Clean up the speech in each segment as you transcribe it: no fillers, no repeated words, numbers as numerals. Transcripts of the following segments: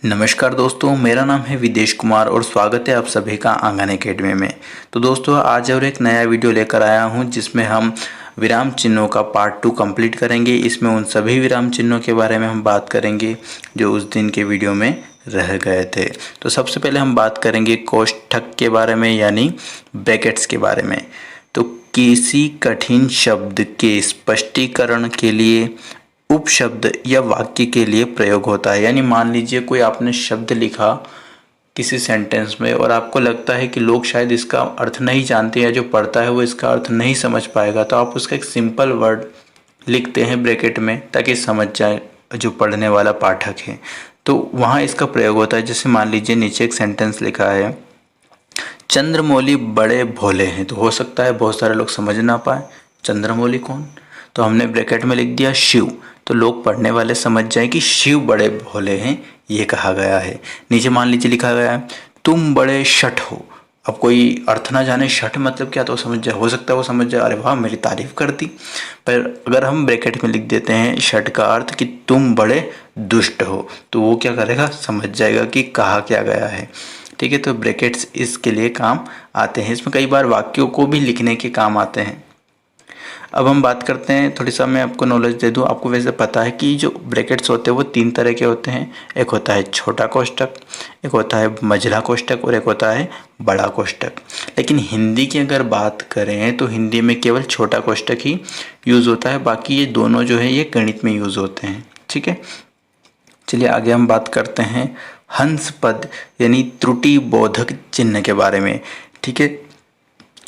नमस्कार दोस्तों, मेरा नाम है विदेश कुमार और स्वागत है आप सभी का आंगन एकेडमी में। तो दोस्तों आज और एक नया वीडियो लेकर आया हूं जिसमें हम विराम चिन्हों का पार्ट 2 कंप्लीट करेंगे। इसमें उन सभी विराम चिन्हों के बारे में हम बात करेंगे जो उस दिन के वीडियो में रह गए थे। तो सबसे पहले हम बात करेंगे कोष्ठक के बारे में यानी ब्रैकेट्स के बारे में। तो किसी कठिन शब्द के स्पष्टीकरण के लिए उपशब्द या वाक्य के लिए प्रयोग होता है। यानी मान लीजिए कोई आपने शब्द लिखा किसी सेंटेंस में और आपको लगता है कि लोग शायद इसका अर्थ नहीं जानते या जो पढ़ता है वो इसका अर्थ नहीं समझ पाएगा, तो आप उसका एक सिंपल वर्ड लिखते हैं ब्रैकेट में ताकि समझ जाए जो पढ़ने वाला पाठक है। तो वहाँ इसका प्रयोग होता है। जैसे मान लीजिए नीचे एक सेंटेंस लिखा है, चंद्रमौली बड़े भोले हैं। तो हो सकता है बहुत सारे लोग समझ ना पाए चंद्रमौली कौन, तो हमने ब्रैकेट में लिख दिया शिव, तो लोग पढ़ने वाले समझ जाए कि शिव बड़े भोले हैं, ये कहा गया है। नीचे मान लीजिए लिखा गया है तुम बड़े शठ हो। अब कोई अर्थ ना जाने शठ मतलब क्या, तो समझ जाए, हो सकता है वो समझ जाए अरे वाह मेरी तारीफ कर दी। पर अगर हम ब्रैकेट में लिख देते हैं शठ का अर्थ कि तुम बड़े दुष्ट हो, तो वो क्या करेगा, समझ जाएगा कि कहा क्या गया है। ठीक है, तो ब्रैकेट्स इसके लिए काम आते हैं। इसमें कई बार वाक्यों को भी लिखने के काम आते हैं। अब हम बात करते हैं, थोड़ी सा मैं आपको नॉलेज दे दूं। आपको वैसे पता है कि जो ब्रैकेट्स होते हैं वो 3 तरह के होते हैं। एक होता है छोटा कोष्ठक, एक होता है मझला कोष्ठक और एक होता है बड़ा कोष्ठक। लेकिन हिंदी की अगर बात करें तो हिंदी में केवल छोटा कोष्ठक ही यूज़ होता है, बाकी ये दोनों जो है ये गणित में यूज़ होते हैं। ठीक है, चलिए आगे हम बात करते हैं हंस पद यानी त्रुटि बोधक चिन्ह के बारे में। ठीक है,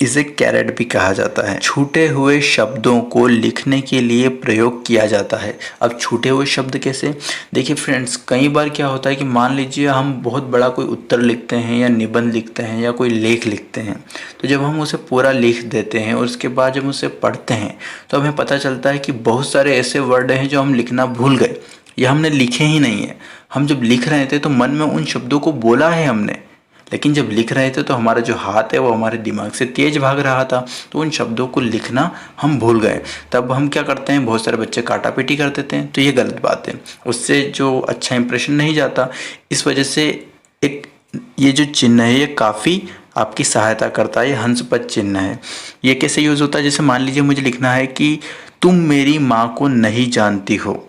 इसे कैरेट भी कहा जाता है। छूटे हुए शब्दों को लिखने के लिए प्रयोग किया जाता है। अब छूटे हुए शब्द कैसे, देखिए फ्रेंड्स, कई बार क्या होता है कि मान लीजिए हम बहुत बड़ा कोई उत्तर लिखते हैं या निबंध लिखते हैं या कोई लेख लिखते हैं, तो जब हम उसे पूरा लिख देते हैं और उसके बाद जब उसे पढ़ते हैं तो हमें पता चलता है कि बहुत सारे ऐसे वर्ड हैं जो हम लिखना भूल गए या हमने लिखे ही नहीं है। हम जब लिख रहे थे तो मन में उन शब्दों को बोला है हमने, लेकिन जब लिख रहे थे तो हमारा जो हाथ है वो हमारे दिमाग से तेज भाग रहा था, तो उन शब्दों को लिखना हम भूल गए। तब हम क्या करते हैं, बहुत सारे बच्चे काटा पीटी कर देते हैं, तो ये गलत बात है, उससे जो अच्छा इंप्रेशन नहीं जाता। इस वजह से एक ये जो चिन्ह है ये काफ़ी आपकी सहायता करता है। ये हंसपद चिन्ह है। ये कैसे यूज़ होता है, जैसे मान लीजिए मुझे लिखना है कि तुम मेरी माँ को नहीं जानती हो,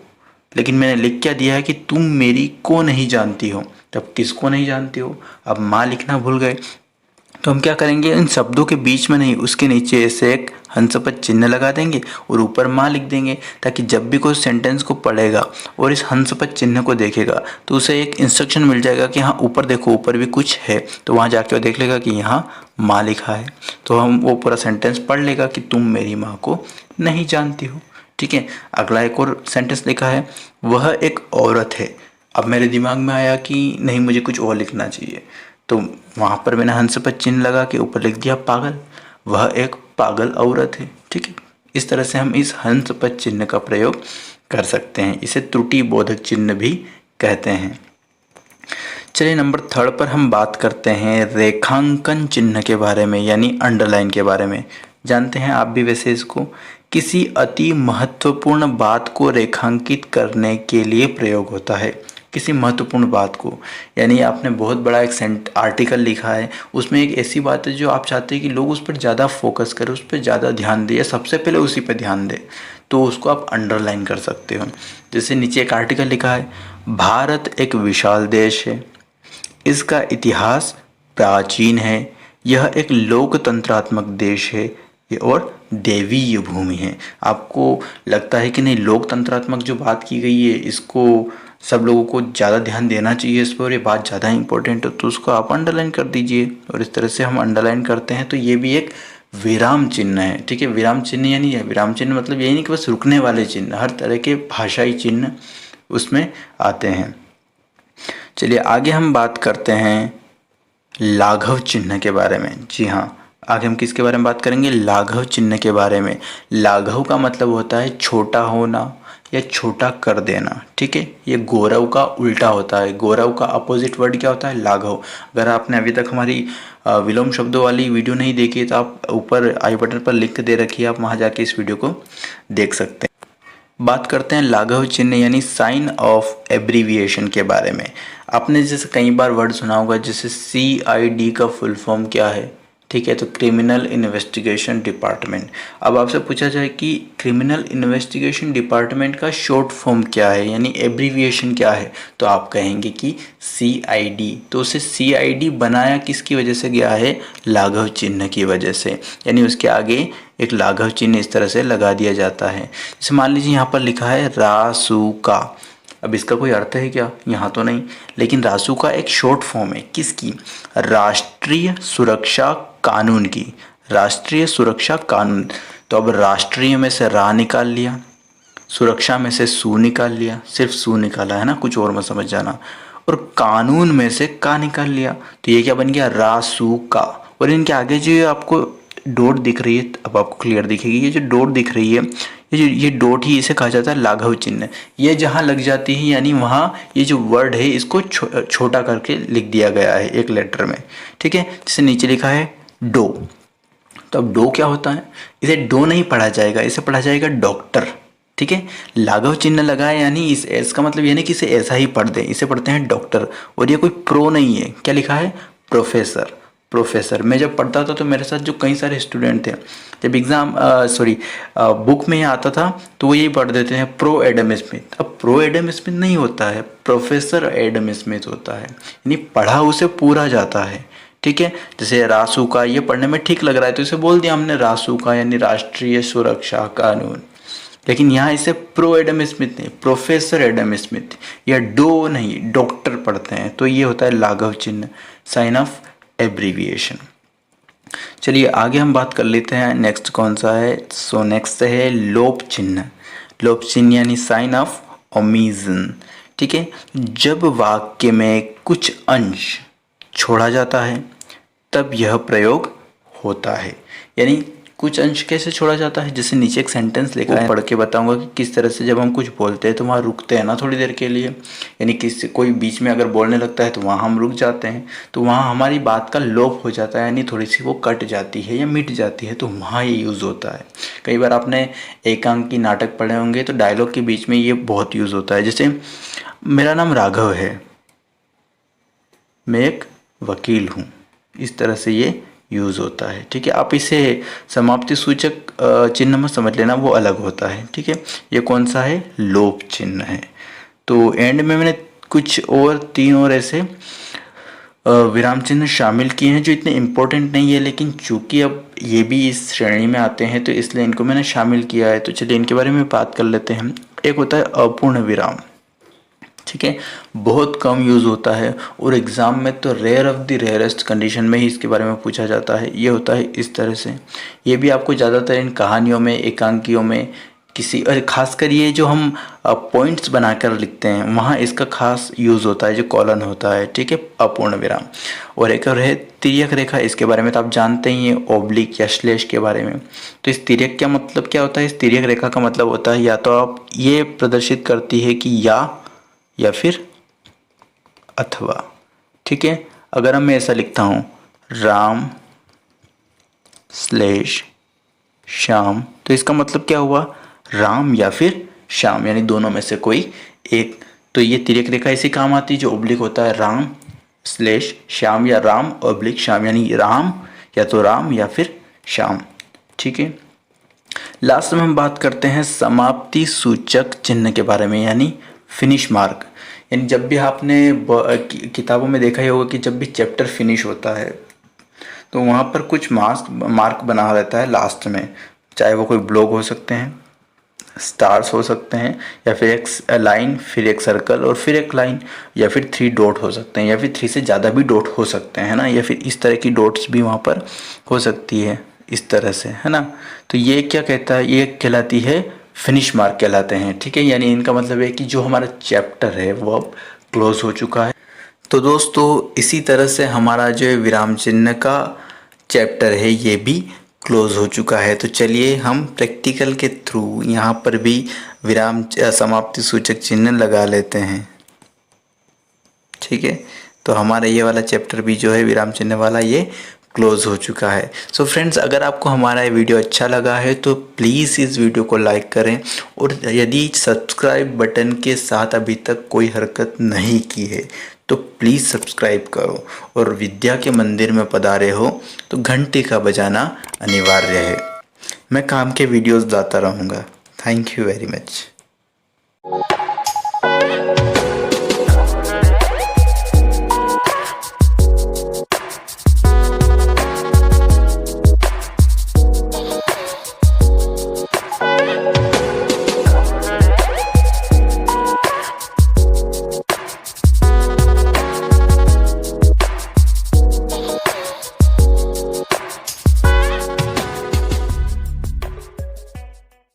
लेकिन मैंने लिख क्या दिया है कि तुम मेरी को नहीं जानती हो। तब किसको नहीं जानती हो, अब माँ लिखना भूल गए, तो हम क्या करेंगे, इन शब्दों के बीच में नहीं उसके नीचे ऐसे एक हंसपद चिन्ह लगा देंगे और ऊपर माँ लिख देंगे, ताकि जब भी कोई सेंटेंस को पढ़ेगा और इस हंसपद चिन्ह को देखेगा तो उसे एक इंस्ट्रक्शन मिल जाएगा कि हाँ ऊपर देखो, ऊपर भी कुछ है, तो वहाँ जाके वो देख लेगा कि यहाँ माँ लिखा है, तो हम वो पूरा सेंटेंस पढ़ लेगा कि तुम मेरी माँ को नहीं जानती हो। ठीक है, अगला एक और सेंटेंस लिखा है, वह एक औरत है। अब मेरे दिमाग में आया कि नहीं मुझे कुछ और लिखना चाहिए, तो वहाँ पर मैंने हंसपद चिन्ह लगा के ऊपर लिख दिया पागल, वह एक पागल औरत है। ठीक है, इस तरह से हम इस हंसपद चिन्ह का प्रयोग कर सकते हैं। इसे त्रुटि बोधक चिन्ह भी कहते हैं। चलिए नंबर 3 पर हम बात करते हैं रेखांकन चिन्ह के बारे में यानी अंडरलाइन के बारे में। जानते हैं आप भी वैसे इसको, किसी अति महत्वपूर्ण बात को रेखांकित करने के लिए प्रयोग होता है। किसी महत्वपूर्ण बात को, यानी आपने बहुत बड़ा एक आर्टिकल लिखा है, उसमें एक ऐसी बात है जो आप चाहते हैं कि लोग उस पर ज़्यादा फोकस करें, उस पर ज़्यादा ध्यान दें या सबसे पहले उसी पर ध्यान दें, तो उसको आप अंडरलाइन कर सकते हो। जैसे नीचे एक आर्टिकल लिखा है, भारत एक विशाल देश है, इसका इतिहास प्राचीन है, यह एक लोकतंत्रात्मक देश है और देवीय भूमि है। आपको लगता है कि नहीं लोकतंत्रात्मक जो बात की गई है इसको सब लोगों को ज़्यादा ध्यान देना चाहिए इस पर, ये बात ज़्यादा इंपॉर्टेंट है, तो उसको आप अंडरलाइन कर दीजिए। और इस तरह से हम अंडरलाइन करते हैं तो ये भी एक विराम चिन्ह है। ठीक है, विराम चिन्ह यानी विराम चिन्ह मतलब यही नहीं कि बस रुकने वाले चिन्ह, हर तरह के भाषाई चिन्ह उसमें आते हैं। चलिए आगे हम बात करते हैं लाघव चिन्ह के बारे में। जी हाँ, आगे हम किसके बारे में बात करेंगे, लाघव चिन्ह के बारे में। लाघव का मतलब होता है छोटा होना या छोटा कर देना। ठीक है, ये गौरव का उल्टा होता है। गौरव का अपोजिट वर्ड क्या होता है, लाघव। अगर आपने अभी तक हमारी विलोम शब्दों वाली वीडियो नहीं देखी तो आप ऊपर आई बटन पर लिंक दे रखी है, आप वहाँ जाके इस वीडियो को देख सकते हैं। बात करते हैं लाघव चिन्ह यानी साइन ऑफ एब्रीविएशन के बारे में। आपने जैसे कई बार वर्ड सुना होगा, जैसे CID का फुल फॉर्म क्या है, ठीक है, तो क्रिमिनल इन्वेस्टिगेशन डिपार्टमेंट। अब आपसे पूछा जाए कि क्रिमिनल इन्वेस्टिगेशन डिपार्टमेंट का शॉर्ट फॉर्म क्या है यानी एब्रीविएशन क्या है, तो आप कहेंगे कि CID। तो उसे CID बनाया किसकी वजह से गया है, लाघव चिन्ह की वजह से, यानी उसके आगे एक लाघव चिन्ह इस तरह से लगा दिया जाता है। जैसे मान लीजिए यहाँ पर लिखा है रासुका, अब इसका कोई अर्थ है क्या, यहाँ तो नहीं, लेकिन रासुका एक शॉर्ट फॉर्म है किसकी, राष्ट्रीय सुरक्षा कानून की, राष्ट्रीय सुरक्षा कानून। तो अब राष्ट्रीय में से रा निकाल लिया, सुरक्षा में से सू निकाल लिया, सिर्फ सू निकाला है ना, कुछ और मत समझ जाना, और कानून में से का निकाल लिया, तो ये क्या बन गया, रासुका। और इनके आगे जो आपको डॉट दिख रही है, अब आपको क्लियर दिखेगी, ये जो डॉट दिख रही है, ये डॉट ही इसे कहा जाता है लाघव चिन्ह। ये जहाँ लग जाती है यानी वहाँ ये जो वर्ड है इसको छोटा करके लिख दिया गया है एक लेटर में, ठीक है। जैसे नीचे लिखा है डो, तो अब डो क्या होता है, इसे डो नहीं पढ़ा जाएगा, इसे पढ़ा जाएगा डॉक्टर, ठीक है। लाघव चिन्ह लगा है यानी इस एस का मतलब ये नहीं कि इसे ऐसा ही पढ़ दें, इसे पढ़ते हैं डॉक्टर। और ये कोई प्रो नहीं है, क्या लिखा है, प्रोफेसर। प्रोफेसर मैं जब पढ़ता था तो मेरे साथ जो कई सारे स्टूडेंट थे, जब एग्ज़ाम बुक में आता था तो वो यही पढ़ देते हैं प्रो एडम स्मिथ। अब प्रो एडम स्मिथ नहीं होता है, प्रोफेसर एडम स्मिथ होता है, यानी पढ़ा उसे पूरा जाता है, ठीक है। जैसे रासुका ये पढ़ने में ठीक लग रहा है तो इसे बोल दिया हमने रासुका यानी राष्ट्रीय सुरक्षा कानून, लेकिन यहाँ इसे प्रो एडम स्मिथ नहीं, प्रोफेसर एडम स्मिथ या डो नहीं, डॉक्टर पढ़ते हैं, तो ये होता है लाघव चिन्ह, साइन ऑफ एब्रीविएशन। चलिए आगे हम बात कर लेते हैं, नेक्स्ट कौन सा है, सो नेक्स्ट है लोप चिन्ह। लोप चिन्ह यानी साइन ऑफ ओमिशन, ठीक है। जब वाक्य में कुछ अंश छोड़ा जाता है तब यह प्रयोग होता है, यानी कुछ अंश कैसे छोड़ा जाता है, जैसे नीचे एक सेंटेंस लिखा है, पढ़ के बताऊंगा कि किस तरह से जब हम कुछ बोलते हैं तो वहाँ रुकते हैं ना थोड़ी देर के लिए, यानी किसी कोई बीच में अगर बोलने लगता है तो वहाँ हम रुक जाते हैं, तो वहाँ हमारी बात का लोप हो जाता है, यानी थोड़ी सी वो कट जाती है या मिट जाती है, तो वहाँ ये यूज़ होता है। कई बार आपने एकांकी नाटक पढ़े होंगे तो डायलॉग के बीच में ये बहुत यूज़ होता है, जैसे मेरा नाम राघव है, मैं एक वकील हूँ, इस तरह से ये यूज़ होता है, ठीक है। आप इसे समाप्ति सूचक चिन्ह में समझ लेना, वो अलग होता है, ठीक है। ये कौन सा है, लोप चिन्ह है। तो एंड में मैंने कुछ और 3 और ऐसे विराम चिन्ह शामिल किए हैं जो इतने इम्पोर्टेंट नहीं है, लेकिन चूंकि अब ये भी इस श्रेणी में आते हैं तो इसलिए इनको मैंने शामिल किया है। तो चलिए इनके बारे में बात कर लेते हैं। एक होता है अपूर्ण विराम, ठीक है, बहुत कम यूज़ होता है और एग्ज़ाम में तो rare of the rarest condition में ही इसके बारे में पूछा जाता है। ये होता है इस तरह से, ये भी आपको ज़्यादातर इन कहानियों में, एकांकियों में किसी, और खासकर ये जो हम पॉइंट्स बनाकर लिखते हैं वहाँ इसका खास यूज़ होता है, जो कॉलन होता है, ठीक है, अपूर्ण विराम। और एक और है तिर्यक रेखा, इसके बारे में तो आप जानते ही हैं, ओब्लिक या श्लेष के बारे में। तो इस तिर्यक का मतलब क्या होता है, इस तिर्यक रेखा का मतलब होता है या तो आप ये प्रदर्शित करती है कि या फिर अथवा, ठीक है। अगर मैं ऐसा लिखता हूँ राम स्लेश श्याम, तो इसका मतलब क्या हुआ, राम या फिर श्याम, यानी दोनों में से कोई एक। तो ये तिर्यक रेखा इसी काम आती है जो ओब्लिक होता है, राम स्लेश श्याम या राम ओब्लिक श्याम, यानी राम या तो राम या फिर श्याम, ठीक है। लास्ट में हम बात करते हैं समाप्ति सूचक चिन्ह के बारे में, यानी फिनिश मार्क। यानी जब भी आपने किताबों में देखा ही होगा कि जब भी चैप्टर फिनिश होता है तो वहाँ पर कुछ मार्क बना रहता है लास्ट में, चाहे वो कोई ब्लॉक हो सकते हैं, स्टार्स हो सकते हैं, या फिर एक लाइन, फिर एक सर्कल और फिर एक लाइन, या फिर 3 डॉट हो सकते हैं, या फिर 3 से ज़्यादा भी डॉट हो सकते हैं, है ना, या फिर इस तरह की डॉट्स भी वहाँ पर हो सकती है, इस तरह से, है ना। तो ये क्या कहता है, ये कहलाती है फिनिश मार्क कहलाते हैं, ठीक है। यानी इनका मतलब है कि जो हमारा चैप्टर है वो अब क्लोज हो चुका है। तो दोस्तों इसी तरह से हमारा जो विराम चिन्ह का चैप्टर है ये भी क्लोज हो चुका है। तो चलिए हम प्रैक्टिकल के थ्रू यहाँ पर भी विराम समाप्ति सूचक चिन्ह लगा लेते हैं, ठीक है। तो हमारा ये वाला चैप्टर भी जो है विराम चिन्ह वाला ये क्लोज हो चुका है। सो फ्रेंड्स, अगर आपको हमारा ये वीडियो अच्छा लगा है तो प्लीज़ इस वीडियो को लाइक करें, और यदि सब्सक्राइब बटन के साथ अभी तक कोई हरकत नहीं की है तो प्लीज़ सब्सक्राइब करो, और विद्या के मंदिर में पधारे हो तो घंटी का बजाना अनिवार्य है। मैं काम के वीडियोस लाता रहूँगा। Thank you very much.